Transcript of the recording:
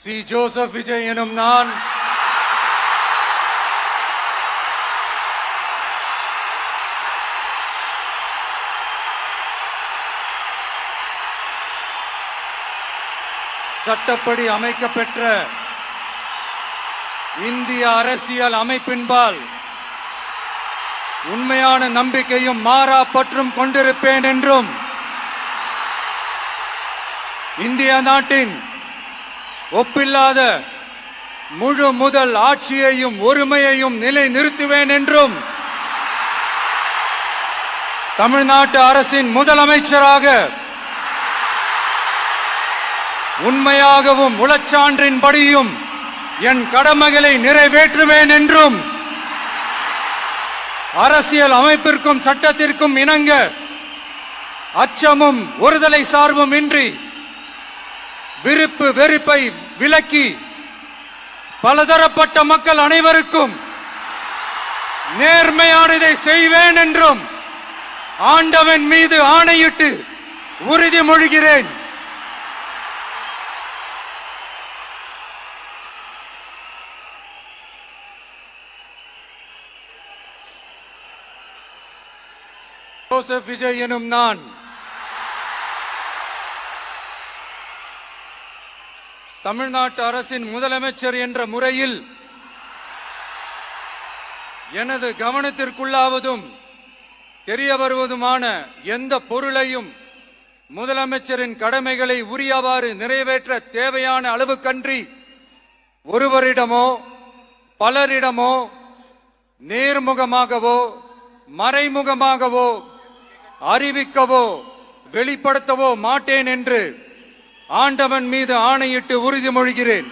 C Joseph Vijay எனும் நான் சட்டப்படி அமைக்கப்பெற்ற இந்திய அரசியல் அமைப்பின்பால் உண்மையான நம்பிக்கையும் மாறா பற்றும் கொண்டிருப்பேன் என்றும் இந்திய நாட்டின் ஒப்பில்லாத முழு முதல் ஆட்சியையும் ஒருமையையும் நிலை நிறுத்துவேன் என்றும் தமிழ்நாட்டு அரசின் முதலமைச்சராக உண்மையாகவும் உளச்சான்றின்படியும் என் கடமைகளை நிறைவேற்றுவேன் என்றும் அரசியல் அமைப்பிற்கும் சட்டத்திற்கும் இணங்க அச்சமும் ஒருதலை சார்பும் இன்றி விருப்பு வெறுப்பை விலக்கி பலதரப்பட்ட மக்கள் அனைவருக்கும் நேர்மையானதை செய்வேன் என்றும் ஆண்டவன் மீது ஆணையிட்டு உறுதிமொழிகிறேன். ஜோசப் விஜய் எனும் நான் தமிழ்நாட்டு அரசின் முதலமைச்சர் என்ற முறையில் எனது கவனத்திற்குள்ளாவதும் தெரிய வருவதுமான எந்த பொருளையும் முதலமைச்சரின் கடமைகளை உரியவாறு நிறைவேற்ற தேவையான அளவுக்கன்றி ஒருவரிடமோ பலரிடமோ நேர்முகமாகவோ மறைமுகமாகவோ அறிவிக்கவோ வெளிப்படுத்தவோ மாட்டேன் என்று ஆண்டவன் மீது ஆணையிட்டு உறுதிமொழிகிறேன்.